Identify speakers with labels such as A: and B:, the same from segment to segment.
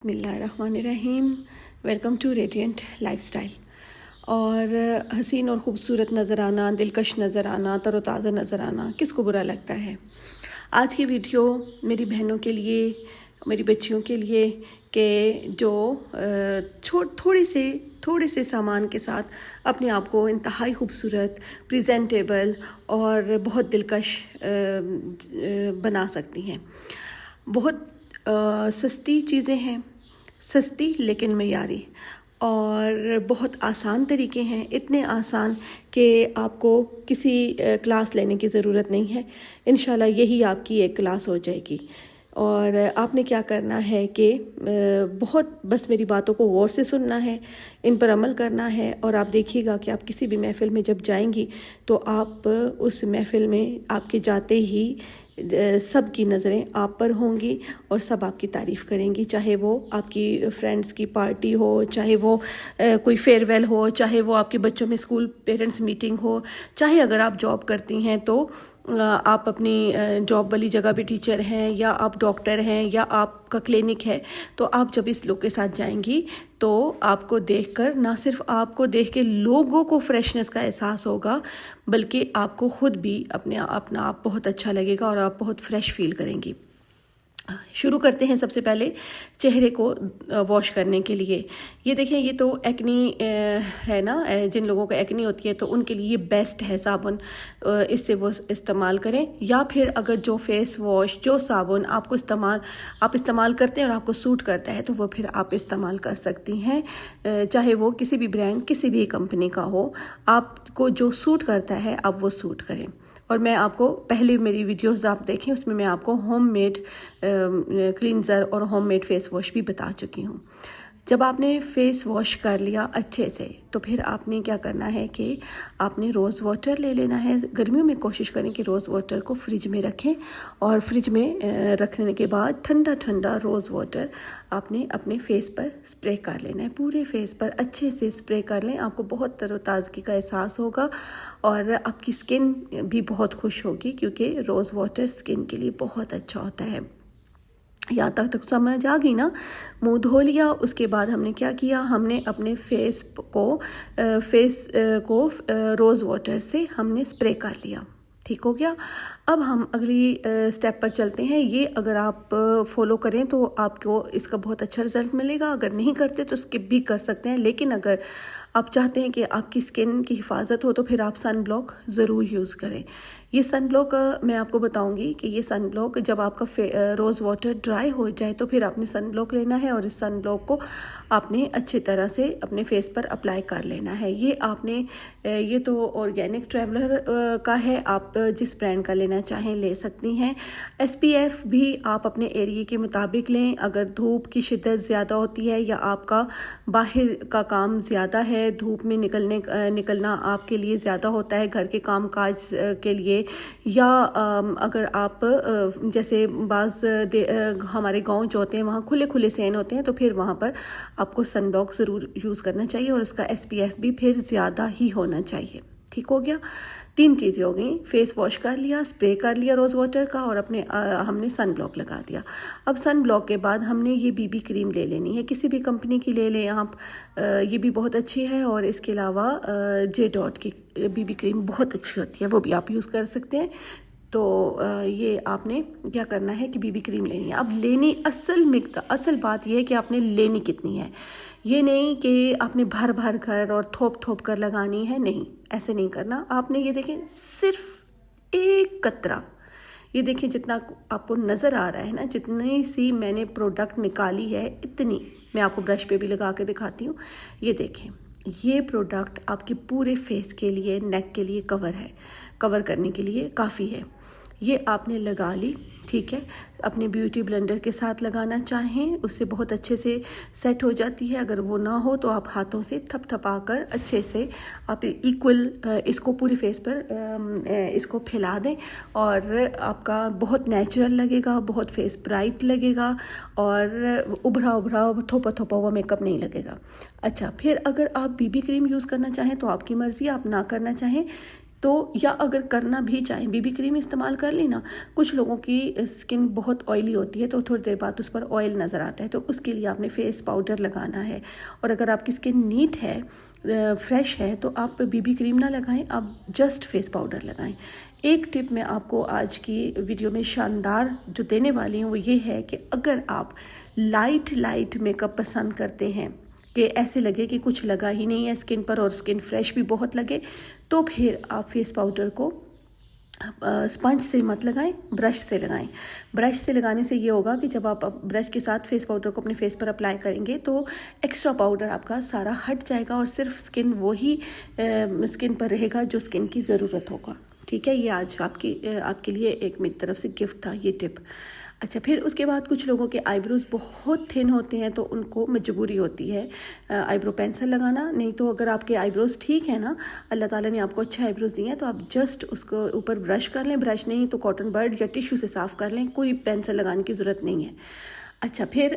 A: बिस्मिल्लाहिर्रहमानिर्रहीम। Welcome to radiant lifestyle. और हसीन और ख़ूबसूरत नज़र आना, दिलकश नज़र आना, तरोताज़ा नज़र आना किसको बुरा लगता है। आज की वीडियो मेरी बहनों के लिए, मेरी बच्चियों के लिए कि जो थोड़े से सामान के साथ अपने आप को इंतहाई खूबसूरत, प्रेजेंटेबल और बहुत दिलकश बना सकती हैं। बहुत सस्ती चीज़ें हैं, सस्ती लेकिन मयारी, और बहुत आसान तरीके हैं, इतने आसान कि आपको किसी क्लास लेने की ज़रूरत नहीं है। इंशाल्लाह यही आपकी एक क्लास हो जाएगी। और आपने क्या करना है कि बहुत बस मेरी बातों को गौर से सुनना है, इन पर अमल करना है, और आप देखिएगा कि आप किसी भी महफ़िल में जब जाएंगी तो आप उस महफ़िल में आपके जाते ही सब की नज़रें आप पर होंगी और सब आपकी तारीफ़ करेंगी। चाहे वो आपकी फ्रेंड्स की पार्टी हो, चाहे वो कोई फेयरवेल हो, चाहे वो आपके बच्चों में स्कूल पेरेंट्स मीटिंग हो, चाहे अगर आप जॉब करती हैं तो आप अपनी जॉब वाली जगह भी टीचर हैं, या आप डॉक्टर हैं, या आपका क्लिनिक है, तो आप जब इस लोग के साथ जाएंगी तो आपको देखकर, ना सिर्फ आपको देख के लोगों को फ्रेशनेस का एहसास होगा, बल्कि आपको खुद भी अपना आप बहुत अच्छा लगेगा और आप बहुत फ्रेश फील करेंगी। शुरू करते हैं सबसे पहले चेहरे को वॉश करने के लिए। ये देखें, ये तो एक्नी है ना, जिन लोगों को एक्नी होती है तो उनके लिए बेस्ट है साबुन, इससे वो इस्तेमाल करें। या फिर अगर जो फेस वॉश, जो साबुन आप इस्तेमाल करते हैं और आपको सूट करता है तो वो फिर आप इस्तेमाल कर सकती हैं, चाहे वो किसी भी ब्रांड, किसी भी कंपनी का हो। आपको जो सूट करता है आप वो सूट करें। और मैं आपको पहले मेरी वीडियोस आप देखें, उसमें मैं आपको होममेड क्लींजर और होममेड फेस वॉश भी बता चुकी हूँ। जब आपने फेस वॉश कर लिया अच्छे से तो फिर आपने क्या करना है कि आपने रोज़ वाटर ले लेना है। गर्मियों में कोशिश करें कि रोज़ वाटर को फ्रिज में रखें, और फ्रिज में रखने के बाद ठंडा ठंडा रोज़ वाटर आपने अपने फेस पर स्प्रे कर लेना है। पूरे फेस पर अच्छे से स्प्रे कर लें, आपको बहुत तरोताज़गी का एहसास होगा और आपकी स्किन भी बहुत खुश होगी, क्योंकि रोज़ वाटर स्किन के लिए बहुत अच्छा होता है। यहाँ तक समझ आ गई ना। मुंह धो लिया, उसके बाद हमने क्या किया, हमने अपने फेस को रोज़ वाटर से हमने स्प्रे कर लिया। ठीक हो गया। अब हम अगली स्टेप पर चलते हैं। ये अगर आप फॉलो करें तो आपको इसका बहुत अच्छा रिजल्ट मिलेगा। अगर नहीं करते तो स्किप भी कर सकते हैं, लेकिन अगर आप चाहते हैं कि आपकी स्किन की हिफाजत हो तो फिर आप सन ब्लॉक ज़रूर यूज़ करें। ये सन ब्लॉक मैं आपको बताऊंगी कि ये सन ब्लॉक जब आपका रोज़ वाटर ड्राई हो जाए तो फिर आपने सन ब्लॉक लेना है, और इस सन ब्लॉक को आपने अच्छी तरह से अपने फेस पर अप्लाई कर लेना है। ये तो ऑर्गेनिक ट्रैवलर का है, आप जिस ब्रांड का लेना चाहें ले सकती हैं। SPF भी आप अपने एरिया के मुताबिक लें। अगर धूप की शिद्दत ज़्यादा होती है या आपका बाहर का काम ज़्यादा है, धूप में निकलना आपके लिए ज़्यादा होता है घर के काम काज के लिए, या अगर आप जैसे हमारे गांव जो होते हैं वहाँ खुले सेन होते हैं, तो फिर वहाँ पर आपको सन ब्लॉक ज़रूर यूज़ करना चाहिए, और उसका SPF भी फिर ज़्यादा ही होना चाहिए। ठीक हो गया। 3 चीज़ें हो गई, फेस वॉश कर लिया, स्प्रे कर लिया रोज़ वाटर का, और हमने सन ब्लॉक लगा दिया। अब सन ब्लॉक के बाद हमने ये BB क्रीम ले लेनी है, किसी भी कंपनी की ले लें आप, ये भी बहुत अच्छी है। और इसके अलावा J.Dot की BB क्रीम बहुत अच्छी होती है, वो भी आप यूज़ कर सकते हैं। तो ये आपने क्या करना है कि BB क्रीम लेनी है। अब लेनी असल बात यह है कि आपने लेनी कितनी है। ये नहीं कि आपने भर कर और थोप कर लगानी है, नहीं, ऐसे नहीं करना। आपने ये देखें, सिर्फ एक कतरा, ये देखें जितना आपको नज़र आ रहा है ना, जितनी सी मैंने प्रोडक्ट निकाली है इतनी मैं आपको ब्रश पे भी लगा के दिखाती हूँ। ये देखें, ये प्रोडक्ट आपके पूरे फेस के लिए, नेक के लिए कवर करने के लिए काफ़ी है। ये आपने लगा ली, ठीक है। अपने ब्यूटी ब्लेंडर के साथ लगाना चाहें, उससे बहुत अच्छे से सेट हो जाती है। अगर वो ना हो तो आप हाथों से थपथपा कर अच्छे से आप इक्वल इसको पूरी फेस पर इसको फैला दें, और आपका बहुत नेचुरल लगेगा, बहुत फेस ब्राइट लगेगा, और उभरा थोपा हुआ मेकअप नहीं लगेगा। अच्छा, फिर अगर आप BB क्रीम यूज़ करना चाहें तो आपकी मर्ज़ी, आप ना करना चाहें तो या अगर करना भी चाहें, बीबी क्रीम इस्तेमाल कर ली ना, कुछ लोगों की स्किन बहुत ऑयली होती है तो थोड़ी देर बाद उस पर ऑयल नज़र आता है, तो उसके लिए आपने फेस पाउडर लगाना है। और अगर आपकी स्किन नीट है, फ्रेश है, तो आप बीबी क्रीम ना लगाएं, आप जस्ट फेस पाउडर लगाएं। एक टिप मैं आपको आज की वीडियो में शानदार जो देने वाली हूँ वो ये है कि अगर आप लाइट मेकअप पसंद करते हैं कि ऐसे लगे कि कुछ लगा ही नहीं है स्किन पर और स्किन फ्रेश भी बहुत लगे, तो फिर आप फेस पाउडर को स्पंज से मत लगाएं, ब्रश से लगाएं। ब्रश से लगाने से ये होगा कि जब आप ब्रश के साथ फेस पाउडर को अपने फेस पर अप्लाई करेंगे तो एक्स्ट्रा पाउडर आपका सारा हट जाएगा और सिर्फ स्किन वही स्किन पर रहेगा जो स्किन की ज़रूरत होगा। ठीक है, ये आज आपके लिए एक मेरी तरफ से गिफ्ट था ये टिप। अच्छा, फिर उसके बाद कुछ लोगों के आईब्रोज़ बहुत थिन होते हैं तो उनको मजबूरी होती है आईब्रो पेंसिल लगाना। नहीं तो अगर आपके आईब्रोज़ ठीक है ना, अल्लाह ताला ने आपको अच्छे आईब्रोज़ दिए हैं, तो आप जस्ट उसको ऊपर ब्रश कर लें, ब्रश नहीं तो कॉटन बड या टिश्यू से साफ़ कर लें, कोई पेंसिल लगाने की ज़रूरत नहीं है। अच्छा, फिर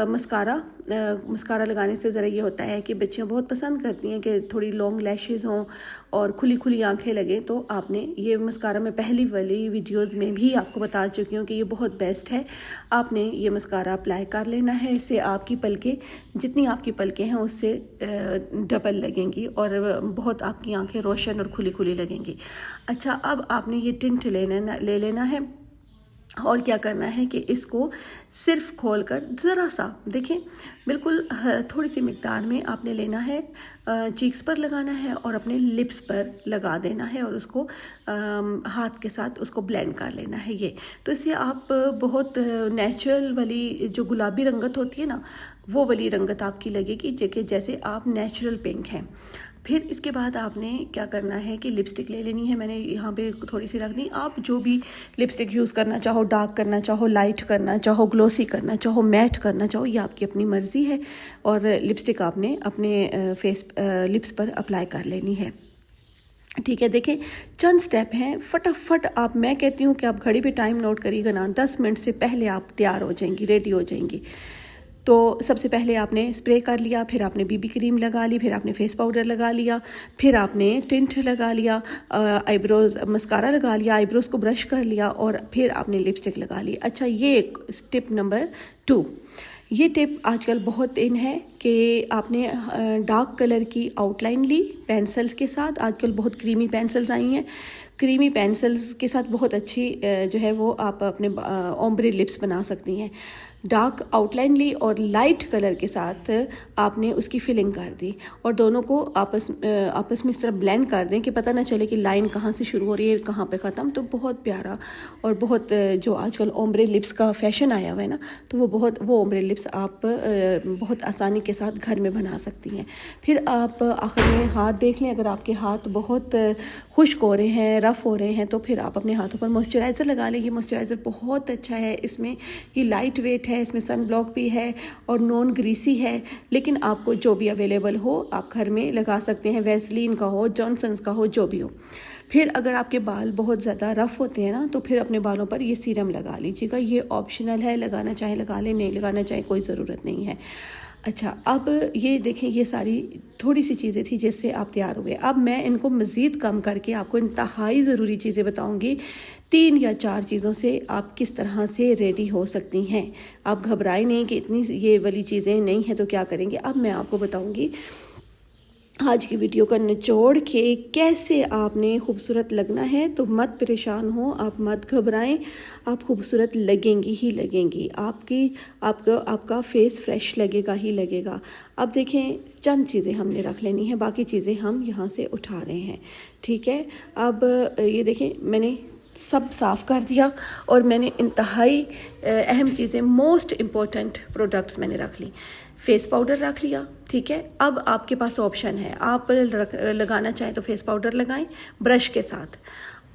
A: मस्कारा लगाने से ज़रा ये होता है कि बच्चियाँ बहुत पसंद करती हैं कि थोड़ी लॉन्ग लैशेज़ हों और खुली आंखें लगें, तो आपने ये मस्कारा मैं पहली वाली वीडियोस में भी आपको बता चुकी हूँ कि ये बहुत बेस्ट है। आपने ये मस्कारा अप्लाई कर लेना है, इससे आपकी पलकें, जितनी आपकी पलकें हैं उससे डबल लगेंगी और बहुत आपकी आंखें रोशन और खुली लगेंगी। अच्छा, अब आपने ये टिंट ले लेना है और क्या करना है कि इसको सिर्फ खोलकर ज़रा सा देखें, बिल्कुल थोड़ी सी मिकदार में आपने लेना है, चीक्स पर लगाना है और अपने लिप्स पर लगा देना है और उसको हाथ के साथ उसको ब्लेंड कर लेना है। ये तो इससे आप बहुत नेचुरल वाली जो गुलाबी रंगत होती है ना, वो वाली रंगत आपकी लगेगी जैसे आप नेचुरल पिंक हैं। फिर इसके बाद आपने क्या करना है कि लिपस्टिक ले लेनी है। मैंने यहाँ पे थोड़ी सी रख दी। आप जो भी लिपस्टिक यूज़ करना चाहो, डार्क करना चाहो, लाइट करना चाहो, ग्लोसी करना चाहो, मैट करना चाहो, ये आपकी अपनी मर्ज़ी है। और लिपस्टिक आपने अपने लिप्स पर अप्लाई कर लेनी है। ठीक है, देखें चंद स्टेप हैं, फटाफट आप, मैं कहती हूँ कि आप घड़ी पे टाइम नोट करिएगा ना, 10 मिनट से पहले आप तैयार हो जाएंगी, रेडी हो जाएंगी। तो सबसे पहले आपने स्प्रे कर लिया, फिर आपने बीबी क्रीम लगा ली, फिर आपने फेस पाउडर लगा लिया, फिर आपने टिंट लगा लिया, आईब्रोज़ मस्कारा लगा लिया, आईब्रोज़ को ब्रश कर लिया और फिर आपने लिपस्टिक लगा ली। अच्छा, ये टिप नंबर 2। ये टिप आजकल बहुत इन है कि आपने डार्क कलर की आउटलाइन ली पेंसिल्स के साथ। आजकल बहुत क्रीमी पेंसिल्स आई हैं, क्रीमी पेंसिल्स के साथ बहुत अच्छी जो है वो आप अपने ओम्ब्रे लिप्स बना सकती हैं। डार्क आउटलाइन ली और लाइट कलर के साथ आपने उसकी फिलिंग कर दी और दोनों को आपस में इस तरह ब्लेंड कर दें कि पता ना चले कि लाइन कहाँ से शुरू हो रही है कहाँ पे ख़त्म। तो बहुत प्यारा और बहुत जो आजकल ओम्ब्रे लिप्स का फैशन आया हुआ है ना, तो वो ओम्ब्रे लिप्स आप बहुत आसानी के साथ घर में बना सकती हैं। फिर आप आखिर में हाथ देख लें, अगर आपके हाथ बहुत खुश्क हो रहे हैं, रफ़ हो रहे हैं, तो फिर आप अपने हाथों पर मॉइस्चराइज़र लगा लें। ये मॉइस्चराइज़र बहुत अच्छा है, इसमें ये लाइट वेट है, इसमें सन ब्लॉक भी है और नॉन ग्रीसी है। लेकिन आपको जो भी अवेलेबल हो आप घर में लगा सकते हैं, वैसलीन का हो, जॉनसन्स का हो, जो भी हो। फिर अगर आपके बाल बहुत ज़्यादा रफ़ होते हैं ना, तो फिर अपने बालों पर ये सीरम लगा लीजिएगा। ये ऑप्शनल है, लगाना चाहे लगा लें, नहीं लगाना चाहे कोई ज़रूरत नहीं है। अच्छा, अब ये देखें, ये सारी थोड़ी सी चीज़ें थी जिससे आप तैयार हुए। अब मैं इनको मज़ीद कम करके आपको इंतहाई ज़रूरी चीज़ें बताऊंगी। 3 या 4 चीज़ों से आप किस तरह से रेडी हो सकती हैं। आप घबराएं नहीं कि इतनी ये वाली चीज़ें नहीं हैं तो क्या करेंगे। अब मैं आपको बताऊंगी आज की वीडियो का निचोड़ के कैसे आपने खूबसूरत लगना है। तो मत परेशान हो, आप मत घबराएं, आप खूबसूरत लगेंगी ही लगेंगी। आपका फेस फ्रेश लगेगा ही लगेगा। अब देखें, चंद चीज़ें हमने रख लेनी है, बाकी चीज़ें हम यहाँ से उठा रहे हैं। ठीक है, अब ये देखें, मैंने सब साफ़ कर दिया और मैंने इंतहाई अहम चीज़ें, मोस्ट इम्पोर्टेंट प्रोडक्ट्स मैंने रख ली। फेस पाउडर रख लिया। ठीक है, अब आपके पास ऑप्शन है, आप लगाना चाहें तो फेस पाउडर लगाएं ब्रश के साथ,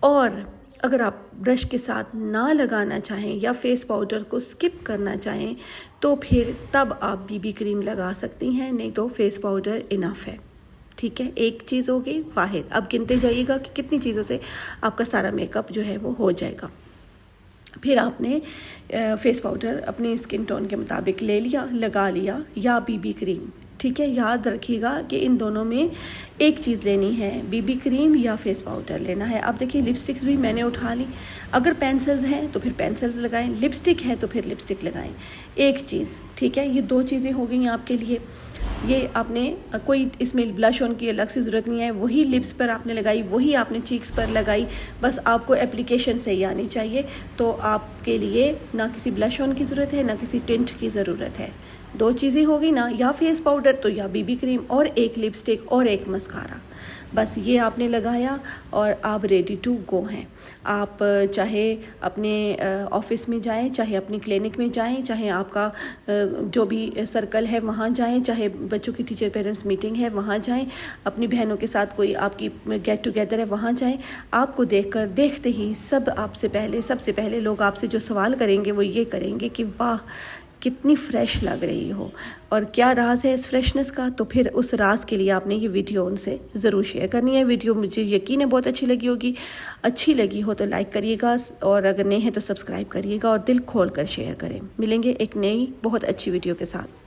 A: और अगर आप ब्रश के साथ ना लगाना चाहें या फेस पाउडर को स्किप करना चाहें तो फिर तब आप बीबी क्रीम लगा सकती हैं, नहीं तो फेस पाउडर इनफ है। ठीक है, एक चीज़ हो गई वाहिद। अब गिनते जाइएगा कि कितनी चीज़ों से आपका सारा मेकअप जो है वो हो जाएगा। फिर आपने फेस पाउडर अपनी स्किन टोन के मुताबिक ले लिया, लगा लिया, या बीबी क्रीम। ठीक है। याद रखिएगा कि इन दोनों में एक चीज़ लेनी है, बीबी क्रीम या फेस पाउडर लेना है। अब देखिए लिपस्टिक्स भी मैंने उठा ली, अगर पेंसिल्स हैं तो फिर पेंसिल्स लगाएं, लिपस्टिक है तो फिर लिपस्टिक लगाएं, एक चीज़, ठीक है। ये 2 चीज़ें हो गई आपके लिए। ये आपने कोई इसमें ब्लश ऑन की अलग से ज़रूरत नहीं है, वही लिप्स पर आपने लगाई, वही आपने चीक्स पर लगाई, बस आपको एप्लीकेशन सही आनी चाहिए। तो आपके लिए ना किसी ब्लश ऑन की ज़रूरत है, ना किसी टिंट की ज़रूरत है। 2 चीज़ें हो गई ना, या फेस पाउडर तो या बीबी क्रीम और एक लिपस्टिक और एक मस्कारा, बस ये आपने लगाया और आप रेडी टू गो हैं। आप चाहे अपने ऑफिस में जाएं, चाहे अपनी क्लिनिक में जाएं, चाहे आपका जो भी सर्कल है वहाँ जाएं, चाहे बच्चों की टीचर पेरेंट्स मीटिंग है वहाँ जाएं, अपनी बहनों के साथ कोई आपकी गेट टुगेदर है वहाँ जाएं। आपको देखते ही सबसे पहले लोग आपसे जो सवाल करेंगे वो ये करेंगे कि वाह कितनी फ़्रेश लग रही हो, और क्या राज है इस फ्रेशनेस का। तो फिर उस राज के लिए आपने ये वीडियो उनसे ज़रूर शेयर करनी है। वीडियो मुझे यकीन है बहुत अच्छी लगी होगी, अच्छी लगी हो तो लाइक करिएगा, और अगर नहीं है तो सब्सक्राइब करिएगा और दिल खोल कर शेयर करें। मिलेंगे एक नई बहुत अच्छी वीडियो के साथ।